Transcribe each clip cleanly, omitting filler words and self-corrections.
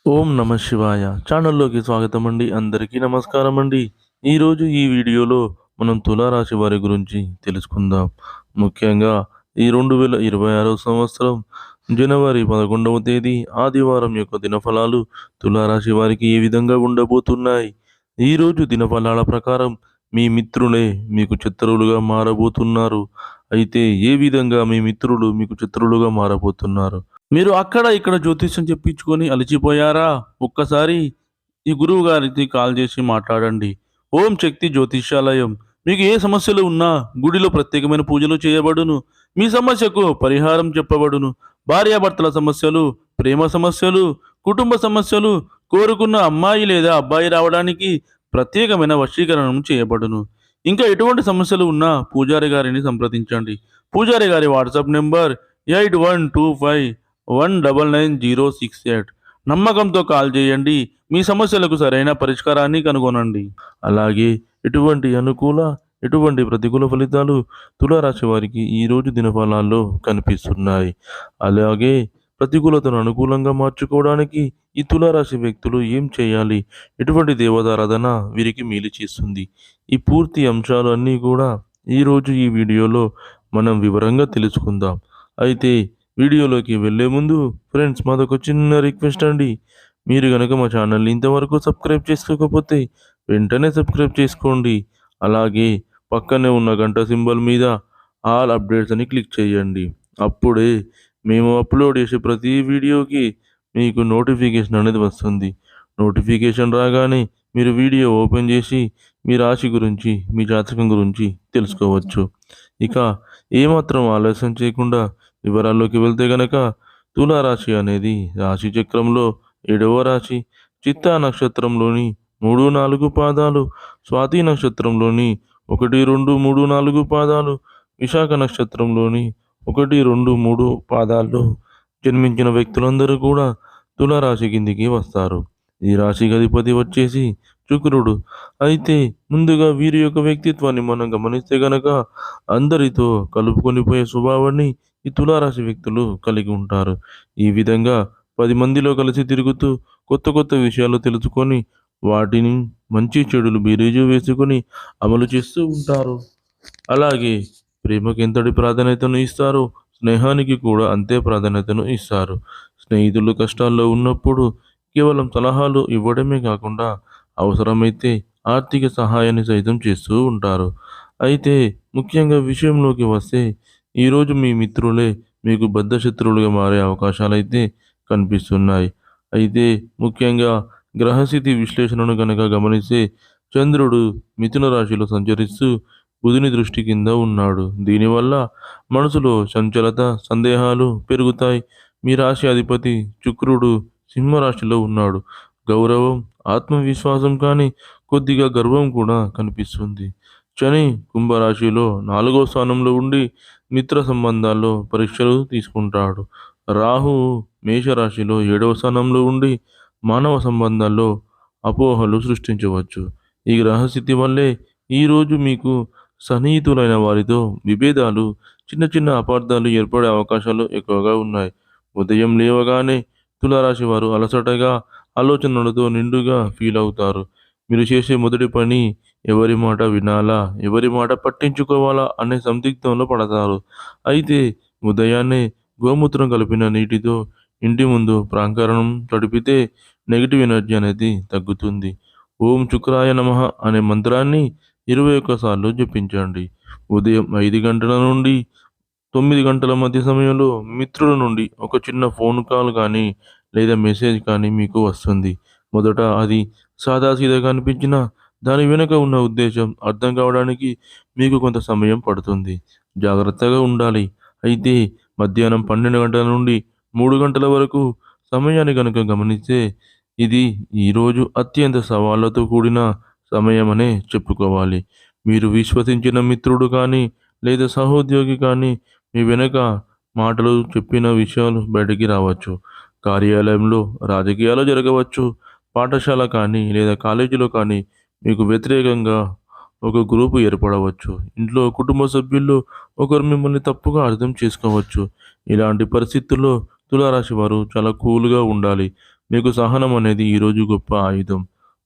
ఓం నమ శివాయ ఛానల్లోకి స్వాగతం అండి. అందరికీ నమస్కారం అండి. ఈరోజు ఈ వీడియోలో మనం తులారాశి వారి గురించి తెలుసుకుందాం. ముఖ్యంగా ఈ 2026 సంవత్సరం జనవరి 11వ తేదీ ఆదివారం యొక్క దినఫలాలు తులారాశి వారికి ఏ విధంగా ఉండబోతున్నాయి. ఈరోజు దినఫలాల ప్రకారం మీ మిత్రులే మీకు శత్రువులుగా మారబోతున్నారు. అయితే ఏ విధంగా మీ మిత్రులు మీకు శత్రువులుగా మారబోతున్నారు? మీరు అక్కడ ఇక్కడ జ్యోతిష్యం చెప్పించుకొని అలసిపోయారా? ఒక్కసారి ఈ గురువు గారికి కాల్ చేసి మాట్లాడండి. ఓం శక్తి జ్యోతిష్యాలయం. మీకు ఏ సమస్యలు ఉన్నా గుడిలో ప్రత్యేకమైన పూజలు చేయబడును. మీ సమస్యకు పరిహారం చెప్పబడును. భార్యాభర్తల సమస్యలు, ప్రేమ సమస్యలు, కుటుంబ సమస్యలు, కోరుకున్న అమ్మాయి లేదా అబ్బాయి రావడానికి ప్రత్యేకమైన వశీకరణం చేయబడును. ఇంకా ఎటువంటి సమస్యలు ఉన్నా పూజారి గారిని సంప్రదించండి. పూజారి గారి వాట్సాప్ నెంబర్ 8125199068. నమ్మకంతో కాల్ చేయండి. మీ సమస్యలకు సరైన పరిష్కారాన్ని కనుగొనండి. అలాగే ఎటువంటి ప్రతికూల ఫలితాలు తులారాశి వారికి ఈరోజు దినఫలాల్లో కనిపిస్తున్నాయి. అలాగే ప్రతికూలతను అనుకూలంగా మార్చుకోవడానికి ఈ తులారాశి వ్యక్తులు ఏం చేయాలి? ఎటువంటి దేవతారాధన వీరికి మేలు చేస్తుంది? ఈ పూర్తి అంశాలు అన్నీ కూడా ఈరోజు ఈ వీడియోలో మనం వివరంగా తెలుసుకుందాం. అయితే వీడియోలోకి వెళ్ళే ముందు ఫ్రెండ్స్ మాదొక చిన్న రిక్వెస్ట్ అండి. మీరు గనక మా ఛానల్ని ఇంతవరకు సబ్స్క్రైబ్ చేసుకోకపోతే వెంటనే సబ్స్క్రైబ్ చేసుకోండి. అలాగే పక్కనే ఉన్న గంట సింబల్ మీద ఆల్ అప్డేట్స్ అని క్లిక్ చేయండి. అప్పుడే మేము అప్లోడ్ చేసే ప్రతి వీడియోకి మీకు నోటిఫికేషన్ అనేది వస్తుంది. నోటిఫికేషన్ రాగానే మీరు వీడియో ఓపెన్ చేసి మీ రాశి గురించి, మీ జాతకం గురించి తెలుసుకోవచ్చు. ఇక ఏమాత్రం ఆలస్యం చేయకుండా వివరాల్లోకి వెళ్తే గనక తులారాశి అనేది రాశి చక్రంలో 7వ రాశి. చిత్తా నక్షత్రంలోని 3, 4 పాదాలు, స్వాతి నక్షత్రంలోని 1, 2, 3, 4 పాదాలు, విశాఖ నక్షత్రంలోని 1, 2, 3 పాదాల్లో జన్మించిన వ్యక్తులందరూ కూడా తులారాశి కిందికి వస్తారు. ఈ రాశికి అధిపతి వచ్చేసి శుక్రుడు. అయితే ముందుగా వీరి యొక్క వ్యక్తిత్వాన్ని మనం గమనిస్తే గనక అందరితో కలుపుకొని పోయే స్వభావాన్ని ఈ తులారాశి వ్యక్తులు కలిగి ఉంటారు. ఈ విధంగా 10 మందిలో కలిసి తిరుగుతూ కొత్త కొత్త విషయాలు తెలుసుకొని వాటిని మంచి చెడులు బీరీజు వేసుకొని అమలు చేస్తూ ఉంటారు. అలాగే ప్రేమకి ఎంతటి ప్రాధాన్యతను ఇస్తారో స్నేహానికి కూడా అంతే ప్రాధాన్యతను ఇస్తారు. స్నేహితులు కష్టాల్లో ఉన్నప్పుడు కేవలం సలహాలు ఇవ్వడమే కాకుండా అవసరమైతే ఆర్థిక సహాయాన్ని సైతం చేస్తూ ఉంటారు. అయితే ముఖ్యంగా విషయంలోకి వస్తే ఈరోజు మీ మిత్రులే మీకు బద్ధశత్రువులుగా మారే అవకాశాలైతే కనిపిస్తున్నాయి. అయితే ముఖ్యంగా గ్రహస్థితి విశ్లేషణను కనుక గమనిస్తే చంద్రుడు మిథున రాశిలో సంచరిస్తూ బుధుని దృష్టి కింద ఉన్నాడు. దీనివల్ల మనసులో చంచలత, సందేహాలు పెరుగుతాయి. మీ రాశి అధిపతి శుక్రుడు సింహరాశిలో ఉన్నాడు. గౌరవం, ఆత్మవిశ్వాసం కానీ కొద్దిగా గర్వం కూడా కనిపిస్తుంది. శని కుంభరాశిలో 4వ స్థానంలో ఉండి మిత్ర సంబంధాల్లో పరీక్షలు తీసుకుంటాడు. రాహు మేషరాశిలో 7వ స్థానంలో ఉండి మానవ సంబంధాల్లో అపోహలు సృష్టించవచ్చు. ఈ గ్రహస్థితి వల్లే ఈరోజు మీకు సన్నిహితులైన వారితో విభేదాలు, చిన్న చిన్న అపార్థాలు ఏర్పడే అవకాశాలు ఎక్కువగా ఉన్నాయి. ఉదయం లేవగానే తులారాశి వారు అలసటగా, ఆలోచనలతో నిండుగా ఫీల్ అవుతారు. మీరు చేసే మొదటి పని ఎవరి మాట వినాలా, ఎవరి మాట పట్టించుకోవాలా అనే సందిగ్ధంలో పడతారు. అయితే ఉదయాన్నే గోమూత్రం కలిపిన నీటితో ఇంటి ముందు ప్రాంగణం తడిపితే నెగిటివ్ ఎనర్జీ అనేది తగ్గుతుంది. ఓం శుక్రాయ నమః అనే మంత్రాన్ని 21 సార్లు జపించండి. ఉదయం 5 గంటల నుండి 9 గంటల మధ్య సమయంలో మిత్రుల నుండి ఒక చిన్న ఫోన్ కాల్ కానీ లేదా మెసేజ్ కానీ మీకు వస్తుంది. మొదట అది సాదాసీదాగా అనిపించినా దాని వెనుక ఉన్న ఉద్దేశం అర్థం కావడానికి మీకు కొంత సమయం పడుతుంది. జాగ్రత్తగా ఉండాలి. అయితే మధ్యాహ్నం 12 గంటల నుండి 3 గంటల వరకు సమయాన్ని కనుక గమనిస్తే ఇది ఈరోజు అత్యంత సవాళ్లతో కూడిన సమయమనే చెప్పుకోవాలి. మీరు విశ్వసించిన మిత్రుడు కానీ లేదా సహోద్యోగి కానీ మీ వెనక మాటలు చెప్పిన విషయాలు బయటికి రావచ్చు. కార్యాలయంలో రాజకీయాలు జరగవచ్చు. పాఠశాల కానీ లేదా కాలేజీలో కానీ మీకు వ్యతిరేకంగా ఒక గ్రూపు ఏర్పడవచ్చు. ఇంట్లో కుటుంబ సభ్యుల్లో ఒకరు మిమ్మల్ని తప్పుగా అర్థం చేసుకోవచ్చు. ఇలాంటి పరిస్థితుల్లో తులారాశి వారు చాలా కూల్గా ఉండాలి. మీకు సహనం అనేది ఈరోజు గొప్ప ఆయుధం.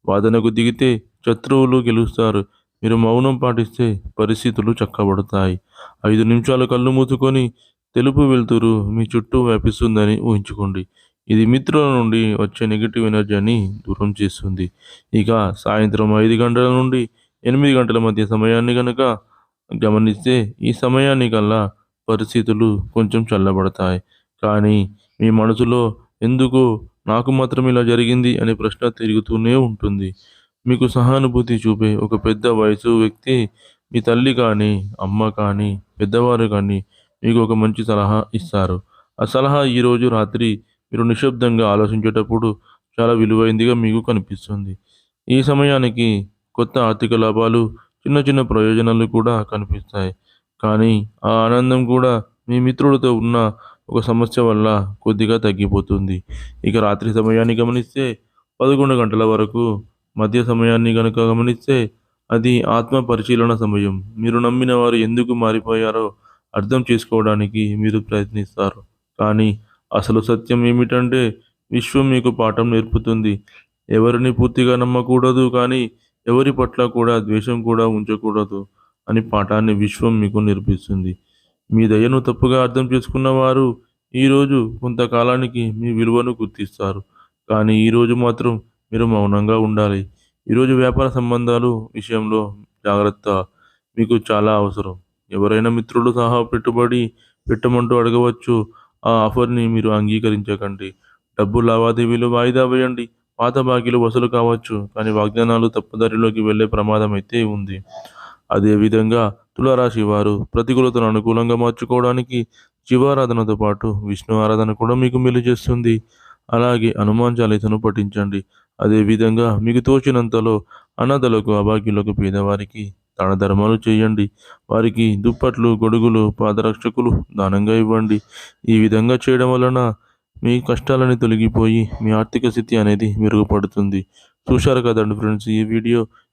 వాదనకు దిగితే శత్రువులు గెలుస్తారు. మీరు మౌనం పాటిస్తే పరిస్థితులు చక్కబడతాయి. 5 నిమిషాలు కళ్ళు మూసుకొని తెలుపు వెలుతురు మీ చుట్టూ వ్యాపిస్తుందని ఊహించుకోండి. ఇది మిత్రుల నుండి వచ్చే నెగెటివ్ ఎనర్జీని దూరం చేస్తుంది. ఇక సాయంత్రం 5 గంటల నుండి 8 గంటల మధ్య సమయాన్ని గనక గమనిస్తే ఈ సమయానికల్లా పరిస్థితులు కొంచెం చల్లబడతాయి. కానీ మీ మనసులో ఎందుకు నాకు మాత్రం ఇలా జరిగింది అనే ప్రశ్న తిరుగుతూనే ఉంటుంది. మీకు సహానుభూతి చూపే ఒక పెద్ద వయసు వ్యక్తి మీ తల్లి కానీ, అమ్మ కానీ, పెద్దవారు కానీ మీకు ఒక మంచి సలహా ఇస్తారు. ఆ సలహా ఈరోజు రాత్రి మీరు నిశ్శబ్దంగా ఆలోచించేటప్పుడు చాలా విలువైందిగా మీకు కనిపిస్తుంది. ఈ సమయానికి కొత్త ఆర్థిక లాభాలు, చిన్న చిన్న ప్రయోజనాలు కూడా కనిపిస్తాయి. కానీ ఆ ఆనందం కూడా మీ మిత్రుడితో ఉన్న ఒక సమస్య వల్ల కొద్దిగా తగ్గిపోతుంది. ఇక రాత్రి సమయాన్ని గమనిస్తే 11 గంటల వరకు మధ్య సమయాన్ని గనుక గమనిస్తే అది ఆత్మ పరిశీలన సమయం. మీరు నమ్మిన వారు ఎందుకు మారిపోయారో అర్థం చేసుకోవడానికి మీరు ప్రయత్నిస్తారు. కానీ అసలు సత్యం ఏమిటంటే విశ్వం మీకు పాఠం నేర్పుతుంది. ఎవరిని పూర్తిగా నమ్మకూడదు కానీ ఎవరి పట్ల కూడా ద్వేషం కూడా ఉంచకూడదు అని పాఠాన్ని విశ్వం మీకు నేర్పిస్తుంది. మీ దయను తప్పుగా అర్థం చేసుకున్న వారు ఈరోజు కొంతకాలానికి మీ విలువను గుర్తిస్తారు. కానీ ఈరోజు మాత్రం మీరు మౌనంగా ఉండాలి. ఈరోజు వ్యాపార సంబంధాలు విషయంలో జాగ్రత్త మీకు చాలా అవసరం. ఎవరైనా మిత్రులు సహా పెట్టుబడి పెట్టమంటూ అడగవచ్చు. ఆ ఆఫర్‌ని మీరు అంగీకరించకండి. డబ్బు లావాదేవీలు వాయిదా వేయండి. పాత బాకీలు వసూలు కావచ్చు. కానీ వాగ్దానాలు తప్పుదారిలోకి వెళ్ళే ప్రమాదం అయితే ఉంది. అదేవిధంగా తులారాశి వారు ప్రతికూలతను అనుకూలంగా మార్చుకోవడానికి శివారాధనతో పాటు విష్ణు ఆరాధన కూడా మీకు మేలు చేస్తుంది. అలాగే హనుమాన్ చాలీసాను పఠించండి. అదేవిధంగా మీకు తోచినంతలో అనాథలకు, అభాగ్యులకు, పేదవారికి దాన ధర్మాలు చేయండి. వారికి దుప్పట్లు, గొడుగులు, పాదరక్షకులు దానంగా ఇవ్వండి. ఈ విధంగా చేయడం వలన మీ కష్టాలని తొలగిపోయి మీ ఆర్థిక స్థితి అనేది మెరుగుపడుతుంది. చూశారు కదండి ఫ్రెండ్స్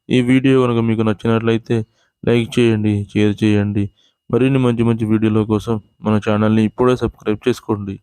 ఈ వీడియో గనుక మీకు నచ్చినట్లయితే లైక్ చేయండి, షేర్ చేయండి. మరిన్ని మంచి మంచి వీడియోల కోసం మన ఛానల్‌ని ఇప్పుడే సబ్స్క్రైబ్ చేసుకోండి.